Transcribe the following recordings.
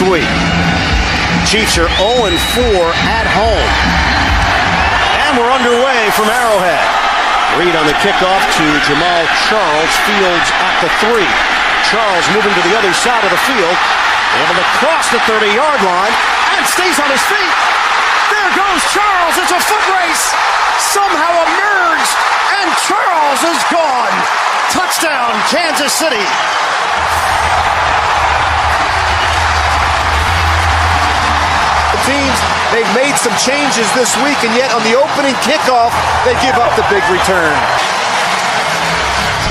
week. Chiefs are 0-4 at home. And we're underway from Arrowhead. Reed on the kickoff to Jamal Charles. Fields at the 3. Charles moving to the other side of the field. Able to cross the 30-yard line and stays on his feet. There goes Charles. It's a foot race. Somehow emerged, and Charles is gone. Touchdown, Kansas City. The teams, they've made some changes this week, and yet on the opening kickoff, they give up the big return.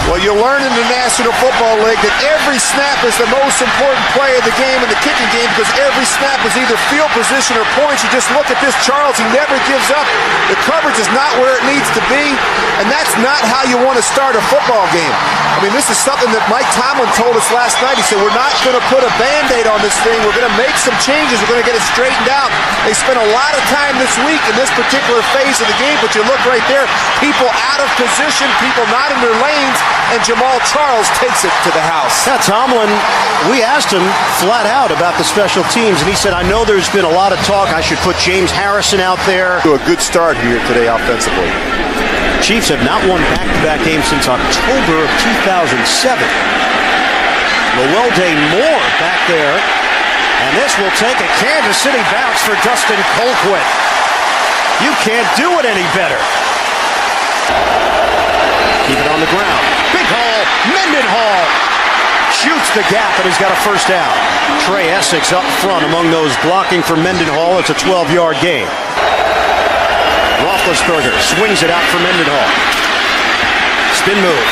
Well, you'll learn in the National Football League that every snap is the most important play of the game in the kicking game, because every snap is either field position or points. You just look at this Charles, he never gives up. The coverage is not where it needs to be, and that's not how you want to start a football game. I mean, this is something that Mike Tomlin told us last night. He said, we're not going to put a Band-Aid on this thing. We're going to make some changes. We're going to get it straightened out. They spent a lot of time this week in this particular phase of the game, but you look right there, people out of position, people not in their lanes, and Jamal Charles takes it to the house. Yeah, Tomlin, we asked him flat out about the special teams, and he said, I know there's been a lot of talk. I should put James Harrison out there. A good start here today offensively. Chiefs have not won back-to-back games since October of 2007. Lowell-Day Moore back there, and this will take a Kansas City bounce for Dustin Colquitt. You can't do it any better. Keep it on the ground. Big hole. Mendenhall shoots the gap, and he's got a first down. Trey Essex up front among those blocking for Mendenhall. It's a 12-yard gain. Roethlisberger swings it out for Mendenhall. Spin move.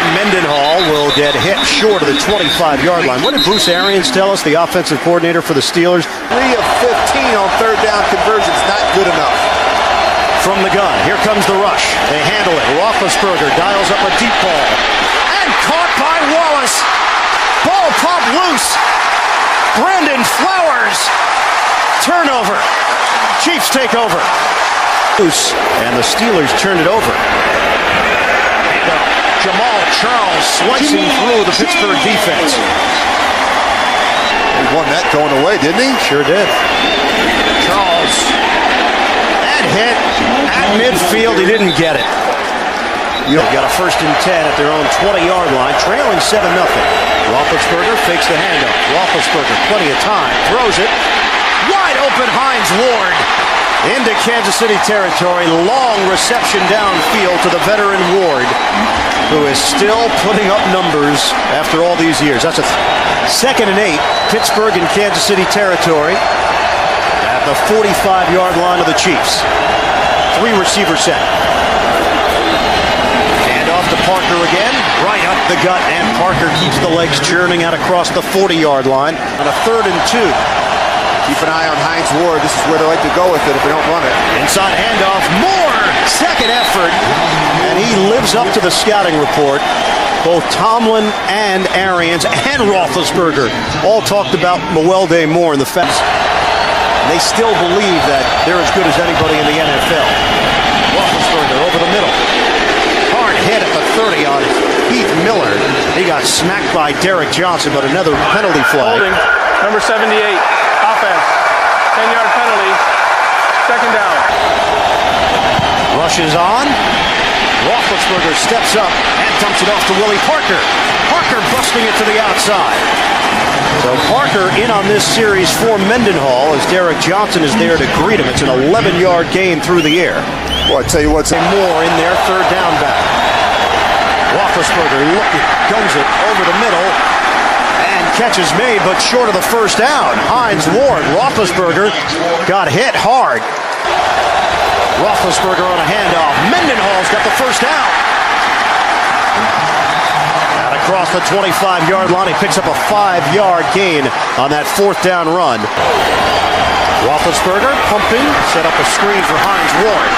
And Mendenhall will get hit short of the 25-yard line. What did Bruce Arians tell us, the offensive coordinator for the Steelers? 3 of 15 on third down conversions. Not good enough. From the gun, here comes the rush. They handle it. Roethlisberger dials up a deep ball. And caught by Wallace. Ball popped loose. Brandon Flowers. Turnover. Chiefs take over. Loose. And the Steelers turn it over. Jamal Charles slicing through the Pittsburgh defense. He won that going away, didn't he? Sure did. Charles. Hit at midfield. He didn't get it. They've got a 1st and 10 at their own 20-yard line, trailing 7-0. Roethlisberger fakes the handoff. Roethlisberger, plenty of time, throws it. Wide open Hines Ward into Kansas City territory. Long reception downfield to the veteran Ward, who is still putting up numbers after all these years. That's a 2nd and 8. Pittsburgh in Kansas City territory. The 45-yard line of the Chiefs. 3 receiver set. Hand off to Parker again. Right up the gut, and Parker keeps the legs churning out across the 40-yard line on a 3rd and 2. Keep an eye on Hines Ward. This is where they like to go with it if they don't run it. Inside handoff. Moore! Second effort. And he lives up to the scouting report. Both Tomlin and Arians and Roethlisberger all talked about Lowell-Day Moore in the fence. They still believe that they're as good as anybody in the NFL. Roethlisberger over the middle. Hard hit at the 30 on Heath Miller. He got smacked by Derek Johnson, but another penalty flag. Holding, number 78, offense. 10-yard penalty, 2nd down. Rushes on. Roethlisberger steps up and dumps it off to Willie Parker. Parker busting it to the outside. So Parker in on this series for Mendenhall as Derek Johnson is there to greet him. It's an 11-yard gain through the air. Well, I tell you what's more in their 3rd down back. Roethlisberger looking, guns it over the middle, and catch is made, but short of the 1st down. Hines Ward. Roethlisberger got hit hard. Roethlisberger on a handoff. Mendenhall's got the 1st down. Across the 25-yard line, he picks up a 5-yard gain on that 4th down run. Roethlisberger pumping, set up a screen for Hines Ward.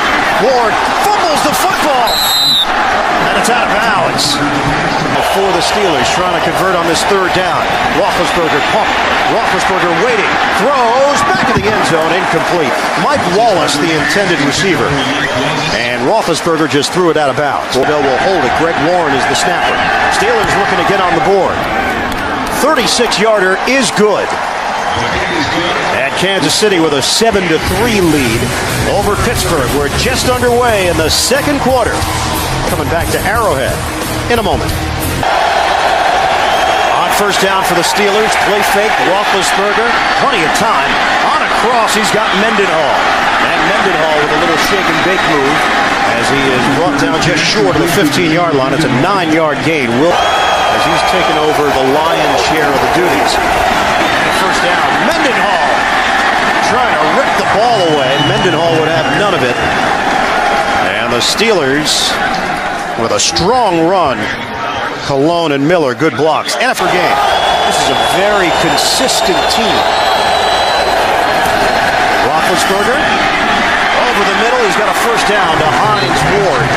Ward fumbles the football, and it's out of bounds. For the Steelers, trying to convert on this 3rd down. Roethlisberger pump. Roethlisberger waiting, throws back in the end zone, incomplete. Mike Wallace, the intended receiver, and Roethlisberger just threw it out of bounds. Odell will hold it. Greg Warren is the snapper. Steelers looking to get on the board. 36-yarder is good. At Kansas City with a 7-3 lead over Pittsburgh. We're just underway in the second quarter. Coming back to Arrowhead in a moment. On first down for the Steelers, play fake, Roethlisberger, plenty of time. On a cross, he's got Mendenhall. And Mendenhall with a little shake and bake move as he is brought down just short of the 15-yard line. It's a 9-yard gain. As he's taken over the lion's share of the duties. First down, Mendenhall trying to rip the ball away. Mendenhall would have none of it. And the Steelers with a strong run. Cologne and Miller, good blocks. And for game. This is a very consistent team. Roethlisberger over the middle. He's got a first down to Hines Ward.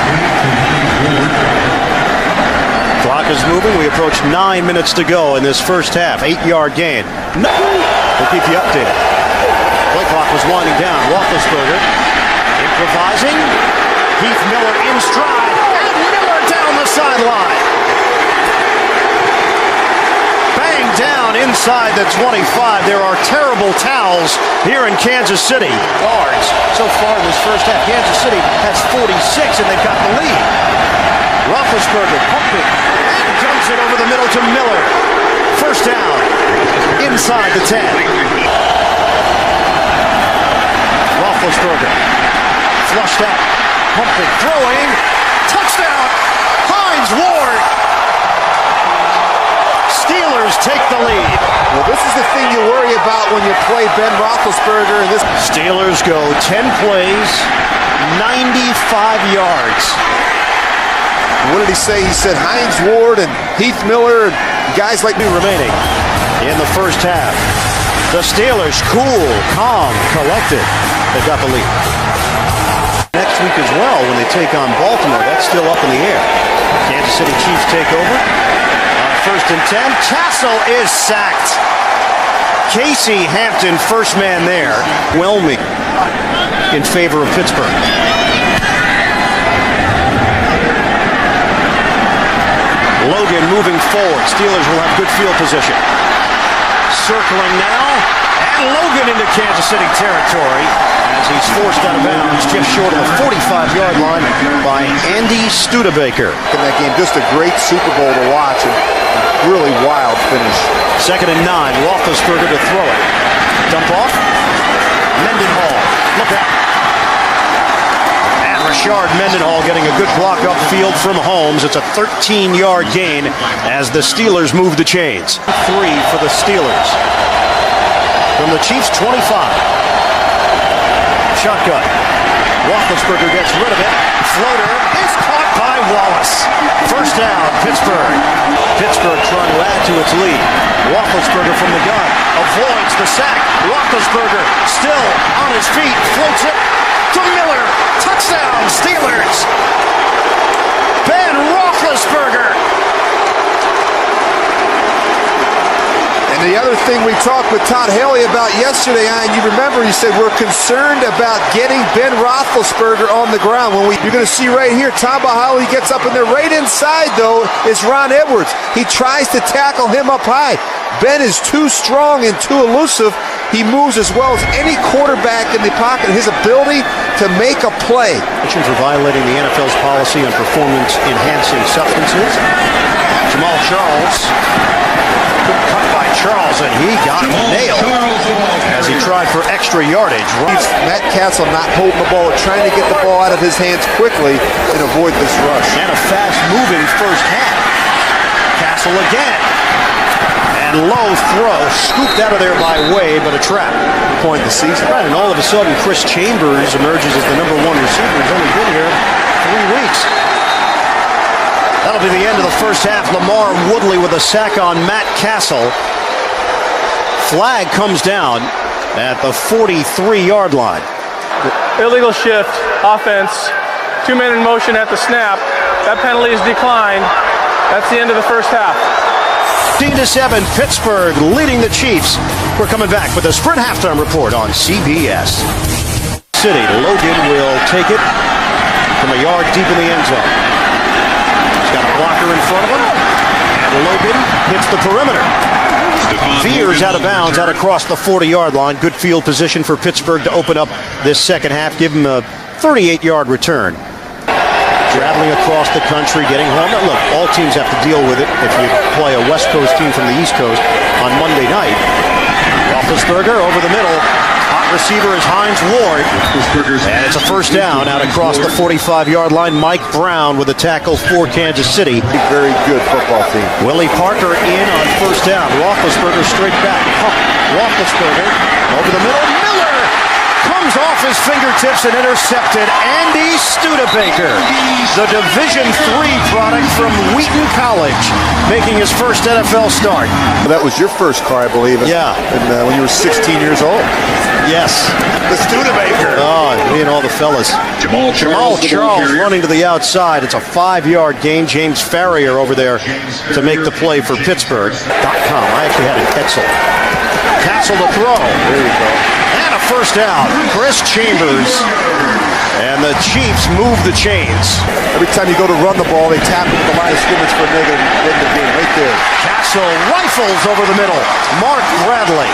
Clock is moving. We approach 9 minutes to go in this first half. 8-yard gain. We'll keep you updated. Play clock was winding down. Roethlisberger improvising. Heath Miller in stride. And Miller down the sideline. Bang down inside the 25. There are terrible towels here in Kansas City. Yards so far in this first half. Kansas City has 46 and they've got the lead. Roethlisberger pumping and jumps it over the middle to Miller. First down inside the 10. Roethlisberger flushed out, pumping, throwing, touchdown, Hines Ward. Steelers take the lead. Well, this is the thing you worry about when you play Ben Roethlisberger. And this Steelers go 10 plays, 95 yards. What did he say? He said Hines Ward and Heath Miller and guys like me remaining in the first half. The Steelers cool, calm, collected. They've got the lead. Next week as well when they take on Baltimore. That's still up in the air. Kansas City Chiefs take over. On first and 10, Cassell is sacked. Casey Hampton, first man there. Whelming in favor of Pittsburgh. Logan moving forward. Steelers will have good field position. Circling now. And Logan into Kansas City territory as he's forced out of bounds just short of the 45-yard line by Andy Studebaker. In that game, just a great Super Bowl to watch and really wild finish. Second and 9. Roethlisberger to throw it. Dump off. Mendenhall. Look out. Rashard Mendenhall getting a good block upfield from Holmes. It's a 13-yard gain as the Steelers move the chains. 3 for the Steelers. From the Chiefs, 25. Shotgun. Roethlisberger gets rid of it. Floater is caught by Wallace. First down, Pittsburgh. Pittsburgh trying to add to its lead. Roethlisberger from the gun. Avoids the sack. Roethlisberger still on his feet. Floats it to Miller. Touchdown, Steelers. Ben Roethlisberger. And the other thing we talked with Todd Haley about yesterday, and you remember he said we're concerned about getting Ben Roethlisberger on the ground. You're going to see right here, Tom Bahali gets up in there. Right inside, though, is Ron Edwards. He tries to tackle him up high. Ben is too strong and too elusive. He moves as well as any quarterback in the pocket. His ability to make a play. For violating the NFL's policy on performance-enhancing substances. Jamal Charles. Good cut by Charles, and he got nailed as he tried for extra yardage. Matt Cassell not holding the ball, trying to get the ball out of his hands quickly and avoid this rush. And a fast-moving first half. Cassell again. And low throw, scooped out of there by Wade, but a trap. Point of the season. Right, and all of a sudden, Chris Chambers emerges as the #1 receiver. He's only been here 3 weeks. That'll be the end of the first half. Lamar Woodley with a sack on Matt Cassell. Flag comes down at the 43-yard line. Illegal shift, offense, 2 men in motion at the snap. That penalty is declined. That's the end of the first half. 15-7, Pittsburgh leading the Chiefs. We're coming back with a Sprint halftime report on CBS. City, Logan will take it from a yard deep in the end zone. He's got a blocker in front of him, and Logan hits the perimeter. veers out of bounds out across the 40-yard line. Good field position for Pittsburgh to open up this second half. Give him a 38-yard return. Traveling across the country, getting home. Now, look, all teams have to deal with it if you play a West Coast team from the East Coast on Monday night. Roethlisberger over the middle. Hot receiver is Hines Ward. And it's a first down out across the 45-yard line. Mike Brown with a tackle for Kansas City. Very good football team. Willie Parker in on first down. Roethlisberger straight back. Roethlisberger over the middle. Miller comes off his fingertips and intercepted. Andy Studebaker, the Division III product from Wheaton College, making his first NFL start. That was your first car, I believe. Yeah. And when you were 16 years old. Yes. The Studebaker. Oh, me and all the fellas. Jamal Charles running to the outside. It's a 5-yard gain. James Farrier over there to make the play for Pittsburgh.com. I actually had a Cassell to throw. There you go. And a first down. Chris Chambers. And the Chiefs move the chains. Every time you go to run the ball, they tap into the line of scrimmage for a negative game right there. Cassell rifles over the middle. Mark Bradley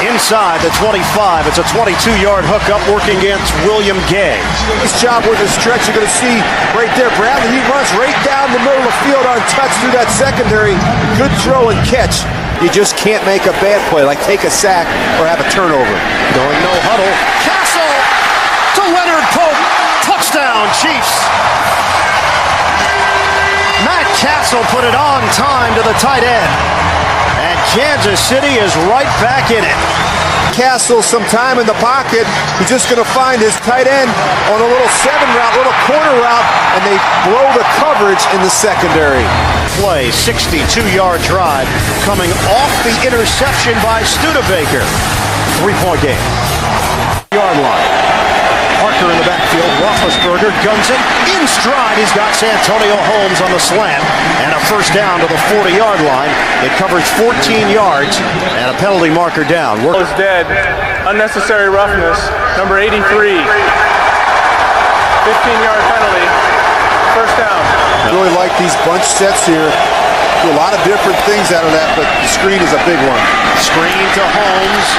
inside the 25. It's a 22-yard hookup working against William Gay. Nice job with the stretch. You're going to see right there. Bradley, he runs right down the middle of the field untouched through that secondary. Good throw and catch. You just can't make a bad play, like take a sack or have a turnover. Going no huddle. Cassell to Leonard Pope. Touchdown, Chiefs. Matt Cassell put it on time to the tight end. And Kansas City is right back in it. Cassell some time in the pocket. He's just going to find his tight end on a little 7 route, little corner route, and they blow the coverage in the secondary. Play, 62-yard drive coming off the interception by Studebaker. 3-point game. Yard line. Parker in the backfield. Roethlisberger guns it in stride. He's got Santonio Holmes on the slant. And a first down to the 40-yard line. It covers 14 yards and a penalty marker down. Was dead. Unnecessary roughness. Number 83. 15-yard penalty. First down. I really like these bunch sets here. Do a lot of different things out of that, but the screen is a big one. Screen to Holmes.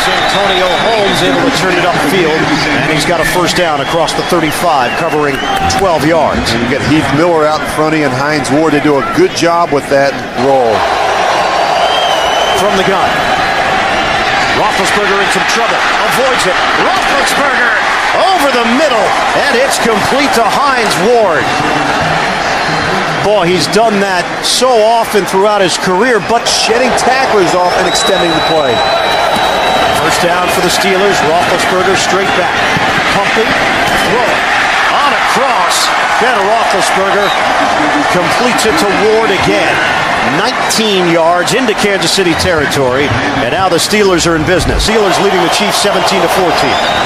Santonio Holmes able to turn it upfield, and he's got a first down across the 35, covering 12 yards. And you get Heath Miller out in front of you and Hines Ward. They do a good job with that roll. From the gun. Roethlisberger in some trouble. Avoids it. Roethlisberger over the middle, and it's complete to Hines Ward. Boy, he's done that so often throughout his career, but Shedding tacklers off and extending the play. first down for the Steelers. Roethlisberger straight back. Pumping, throwing, on a cross. Ben Roethlisberger completes it to Ward again. 19 yards into Kansas City territory, and now the Steelers are in business. Steelers leading the Chiefs 17-14.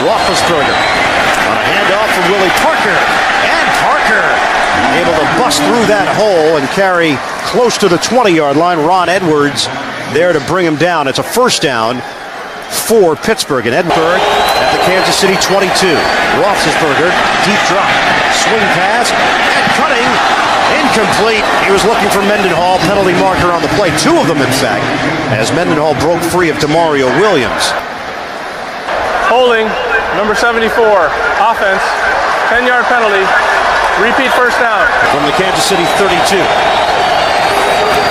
Roethlisberger on a handoff from Willie Parker, and Parker able to bust through that hole and carry close to the 20-yard line. Ron Edwards there to bring him down. It's a first down for Pittsburgh, and Edinburgh at the Kansas City 22. Roethlisberger, deep drop, swing pass, and cutting, incomplete. He was looking for Mendenhall, penalty marker on the play. 2 of them, in fact, as Mendenhall broke free of DeMario Williams. Holding, number 74, offense, 10-yard penalty, repeat first down. From the Kansas City 32.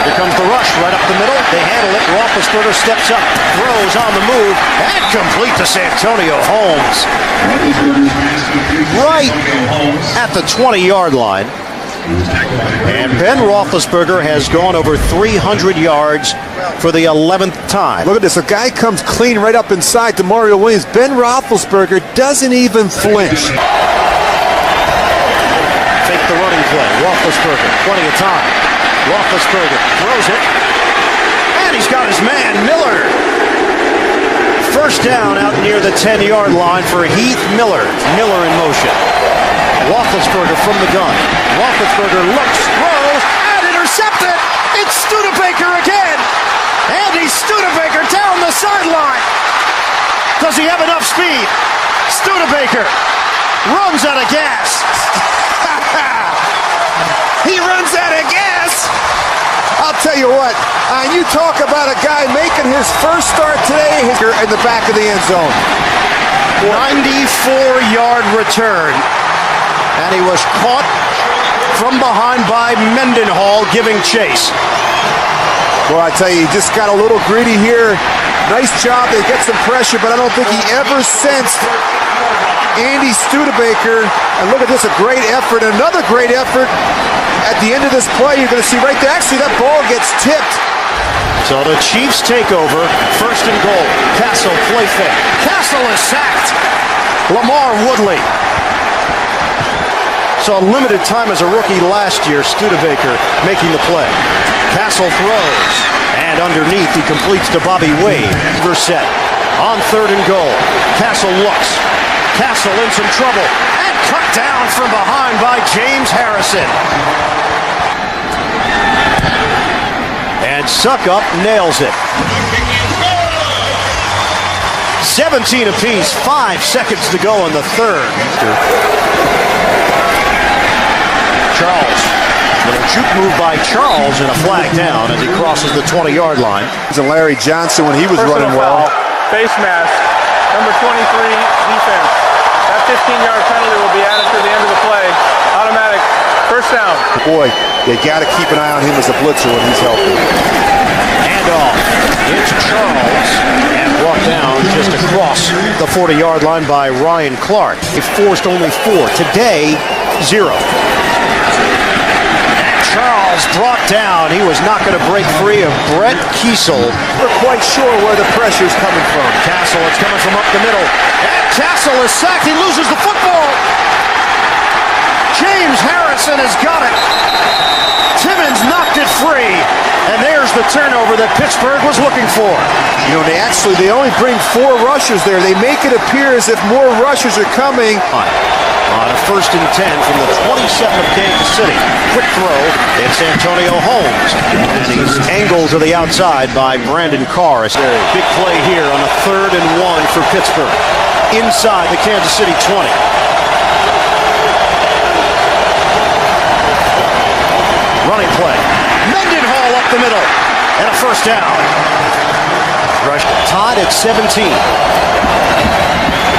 Here comes the rush right up the middle. They handle it. Roethlisberger steps up, throws on the move, and complete to Santonio Holmes. Right at the 20-yard line. And Ben Roethlisberger has gone over 300 yards for the 11th time. Look at this. A guy comes clean right up inside DeMario Williams. Ben Roethlisberger doesn't even flinch. Take the running play. Roethlisberger, plenty of time. Roethlisberger throws it, and he's got his man, Miller. First down out near the 10-yard line for Heath Miller. Miller in motion. Roethlisberger from the gun. Roethlisberger looks, throws, and intercepted. It's Studebaker again. Andy Studebaker down the sideline. Does he have enough speed? Studebaker runs out of gas. He runs out of gas. I'll tell you what, you talk about a guy making his first start today in the back of the end zone. 94-yard return, and he was caught from behind by Mendenhall giving chase. Well, I tell you, he just got a little greedy here. Nice job. They get some pressure, but I don't think he ever sensed Andy Studebaker. And look at this, a great effort. Another great effort at the end of this play. You're going to see right there. Actually, that ball gets tipped. So the Chiefs take over. First and goal. Cassell play fake. Cassell is sacked. Lamar Woodley. So limited time as a rookie last year. Studebaker making the play. Cassell throws. And underneath, he completes to Bobby Wade. Verset on third and goal. Cassell looks. Cassell in some trouble. And cut down from behind by James Harrison. And Suckup nails it. 17 apiece. 5 seconds to go in the third. Charles. Little juke move by Charles and a flag down as he crosses the 20-yard line. And Larry Johnson when he was running well. Face mask, number 23 defense. That 15-yard penalty will be added to the end of the play. Automatic first down. Boy, you got to keep an eye on him as a blitzer when he's healthy. Handoff. It's Charles and brought down just across the 40-yard line by Ryan Clark. He forced only 4. Today, 0. Charles brought down. He was not going to break free of Brett Cassell. We're quite sure where the pressure's coming from. Cassell, it's coming from up the middle. And Cassell is sacked. He loses the football. James Harrison has got it. Timmons knocked it free. And there's the turnover that Pittsburgh was looking for. You know, they only bring 4 rushers there. They make it appear as if more rushers are coming. On a first and 10 from the 27 of Kansas City. Quick throw. It's Antonio Holmes. And he's angled to the outside by Brandon Carr. Big play here on a 3rd and 1 for Pittsburgh. Inside the Kansas City 20. Running play. Mendenhall up the middle. And a first down. Rush tied at 17.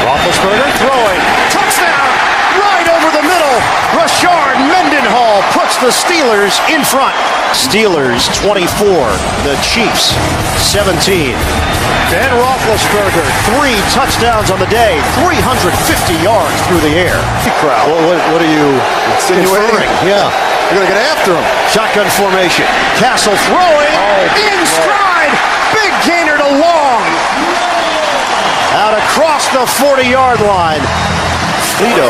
Roethlisberger throwing. Touchdown! Right over the middle. Rashard Mendenhall puts the Steelers in front. Steelers 24. The Chiefs 17. Ben Roethlisberger, 3 touchdowns on the day. 350 yards through the air. Crowd. What are you insinuating? Yeah. You're going to get after him. Shotgun formation. Cassell throwing. In stride. Big gainer to Long. Out across the 40-yard line. Lito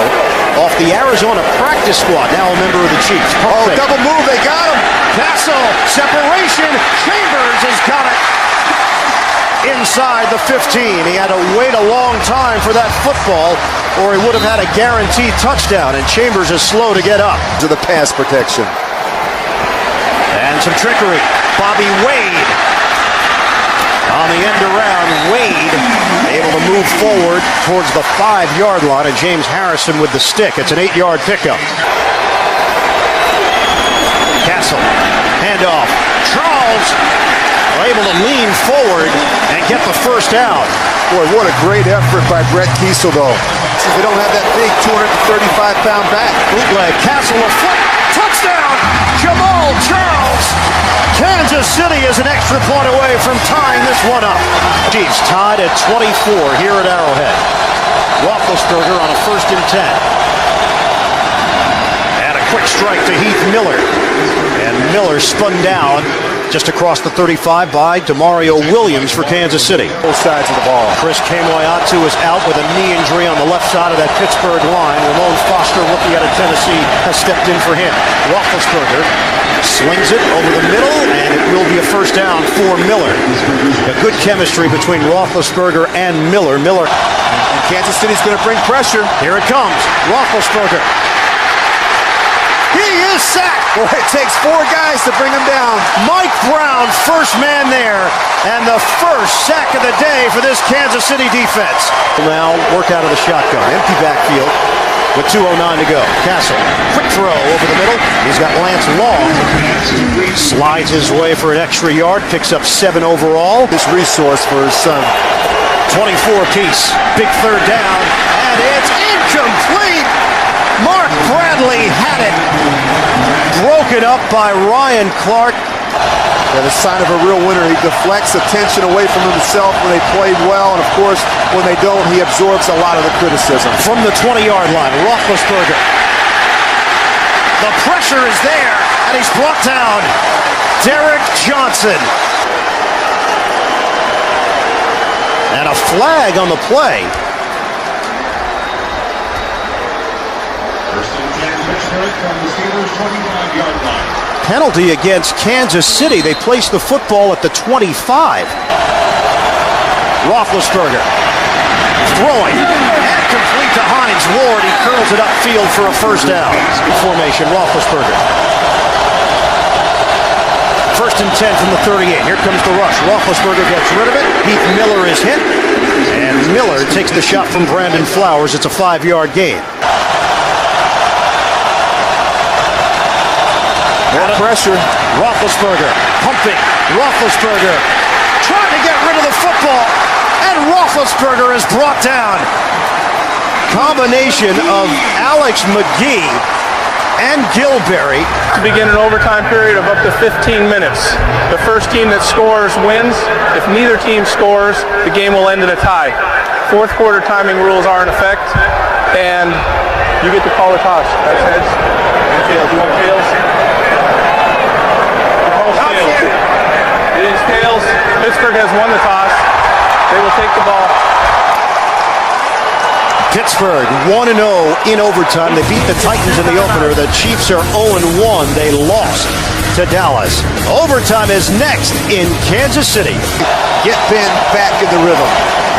off the Arizona practice squad. Now a member of the Chiefs. Double move. They got him. Cassell. Separation. Chambers has got it. Inside the 15. He had to wait a long time for that football, or he would have had a guaranteed touchdown, and Chambers is slow to get up. To the pass protection. And some trickery. Bobby Wade on the end around. Wade able to move forward towards the 5-yard line, and James Harrison with the stick. It's an 8-yard pickup. Cassell. Handoff. Charles able to lean forward and get the first down. Boy, what a great effort by Brett Cassell, though. They don't have that big 235-pound back. Bootleg. Cassell a foot. Touchdown! Jamal Charles. Kansas City is an extra point away from tying this one up. Chiefs tied at 24 here at Arrowhead. Roethlisberger on a first and 10. And a quick strike to Heath Miller. And Miller spun down just across the 35 by Demario Williams for Kansas City. Both sides of the ball. Chris Kamoyatu is out with a knee injury on the left side of that Pittsburgh line. Ramon Foster, rookie out of Tennessee, has stepped in for him. Roethlisberger slings it over the middle, and it will be a first down for Miller. A good chemistry between Roethlisberger and Miller. And Kansas City's going to bring pressure. Here it comes. Roethlisberger. He is sacked. Well, it takes 4 guys to bring him down. Mike Brown, first man there, and the first sack of the day for this Kansas City defense. Now work out of the shotgun. Empty backfield. with 2:09 to go. Cassell, quick throw over the middle. He's got Lance Long. Slides his way for an extra yard, picks up 7 overall. This resource for his son. 24 apiece. Big third down, and it's incomplete. Mark Bradley had it. Broken up by Ryan Clark. Yeah, the sign of a real winner. He deflects attention away from himself when they played well, and of course, when they don't, he absorbs a lot of the criticism. From the 20-yard line, Roethlisberger. The pressure is there, and he's brought down. Derek Johnson. And a flag on the play. First and 10, Pittsburgh from the Steelers' 25-yard line. Penalty against Kansas City. They place the football at the 25. Roethlisberger throwing and complete to Hines Ward. He curls it upfield for a first down. Formation, Roethlisberger. First and 10 from the 38. Here comes the rush. Roethlisberger gets rid of it. Heath Miller is hit. And Miller takes the shot from Brandon Flowers. It's a 5-yard gain. More pressure. Roethlisberger pumping. Roethlisberger trying to get rid of the football. And Roethlisberger is brought down. Combination of Alex McGee and Gilberry. To begin an overtime period of up to 15 minutes. The first team that scores wins. If neither team scores, the game will end in a tie. Fourth quarter timing rules are in effect, and you get to call the toss. That's heads. Tails. Tails. It is tails. Pittsburgh has won the toss. They will take the ball. Pittsburgh 1-0 in overtime. They beat the Titans in the opener. The Chiefs are 0-1. They lost to Dallas. Overtime is next in Kansas City. Get Ben back in the rhythm.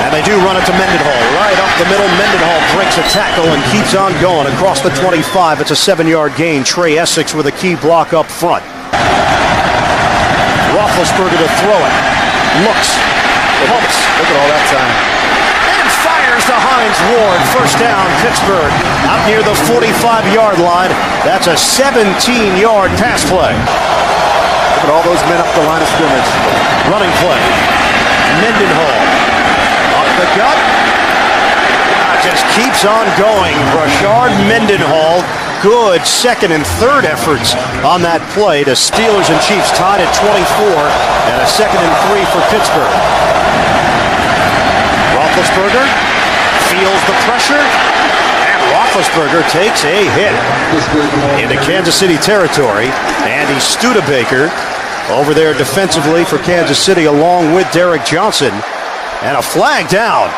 And they do run it to Mendenhall. Right up the middle. Mendenhall breaks a tackle and keeps on going across the 25. It's a 7-yard gain. Trey Essex with a key block up front. Roethlisberger to throw it. Looks. Pumps. Look at all that time. And fires to Hines Ward. First down, Pittsburgh. Out near the 45-yard line. That's a 17-yard pass play. Look at all those men up the line of scrimmage. Running play. Mendenhall. Up the gut. Just keeps on going. Rashard Mendenhall. Good second and third efforts on that play to Steelers and Chiefs tied at 24 and a 2nd and 3 for Pittsburgh. Roethlisberger feels the pressure and Roethlisberger takes a hit into Kansas City territory. Andy Studebaker over there defensively for Kansas City along with Derek Johnson, and a flag down.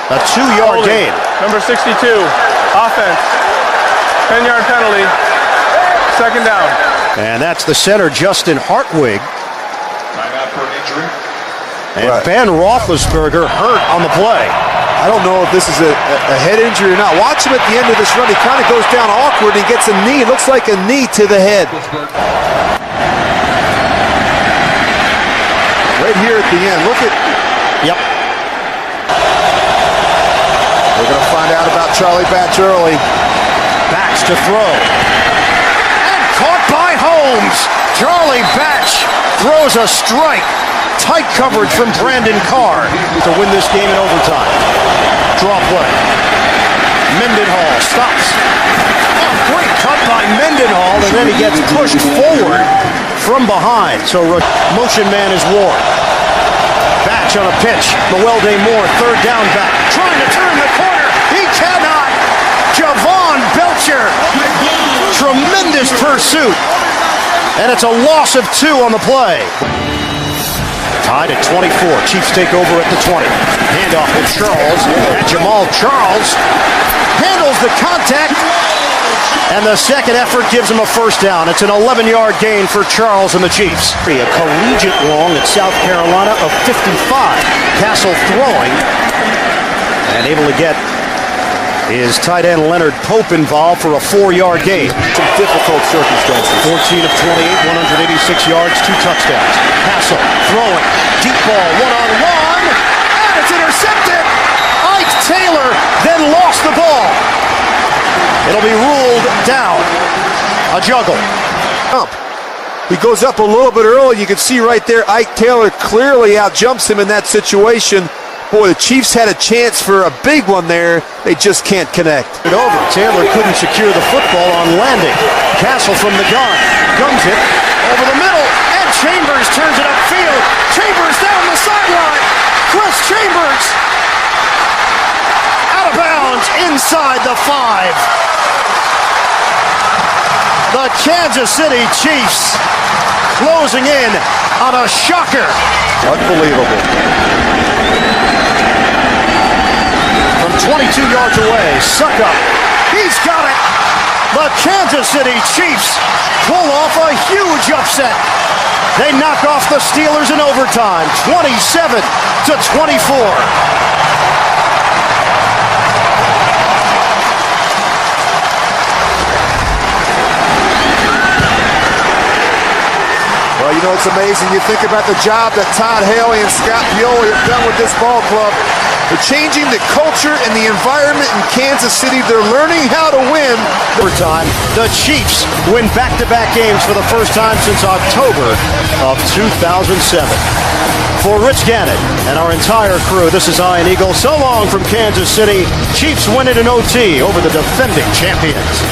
A 2-yard gain. Number 62, offense. 10-yard penalty, 2nd down. And that's the center, Justin Hartwig. Timeout for an injury. And Ben Roethlisberger hurt on the play. I don't know if this is a head injury or not. Watch him at the end of this run. He kind of goes down awkward and gets a knee. It looks like a knee to the head. Right here at the end. Look at... Yep. We're going to find out about Charlie Batch early. Batch to throw. And caught by Holmes. Charlie Batch throws a strike. Tight coverage from Brandon Carr to win this game in overtime. Draw play. Mendenhall stops. Oh, great cut by Mendenhall, and then he gets pushed forward from behind. So motion man is Ward. Batch on a pitch. Mewelde Moore, 3rd down back. Trying to turn the corner. He cannot. Javon Belcher. Tremendous pursuit. And it's a loss of 2 on the play. Tied at 24. Chiefs take over at the 20. Handoff to Charles. And Jamal Charles handles the contact. And the second effort gives him a first down. It's an 11-yard gain for Charles and the Chiefs. A collegiate long at South Carolina of 55. Cassell throwing. And able to get his tight end Leonard Pope involved for a 4-yard gain. Some difficult circumstances. 14 of 28, 186 yards, 2 touchdowns. Cassell throwing, deep ball, one-on-one, and it's intercepted. Ike Taylor then lost the ball. It'll be ruled down. A juggle. He goes up a little bit early. You can see right there Ike Taylor clearly outjumps him in that situation. Boy, the Chiefs had a chance for a big one there. They just can't connect. Over. Taylor couldn't secure the football on landing. Cassell from the gun. Guns it over the middle. And Chambers turns it upfield. Chambers down the sideline. Chris Chambers out of bounds inside the 5. The Kansas City Chiefs closing in on a shocker. Unbelievable. From 22 yards away, Suckup. He's got it. The Kansas City Chiefs pull off a huge upset. They knock off the Steelers in overtime, 27-24. Well, you know, it's amazing. You think about the job that Todd Haley and Scott Pioli have done with this ball club. They're changing the culture and the environment in Kansas City. They're learning how to win. Overtime, the Chiefs win back-to-back games for the first time since October of 2007. For Rich Gannon and our entire crew, this is Ian Eagle. So long from Kansas City. Chiefs win it in OT over the defending champions.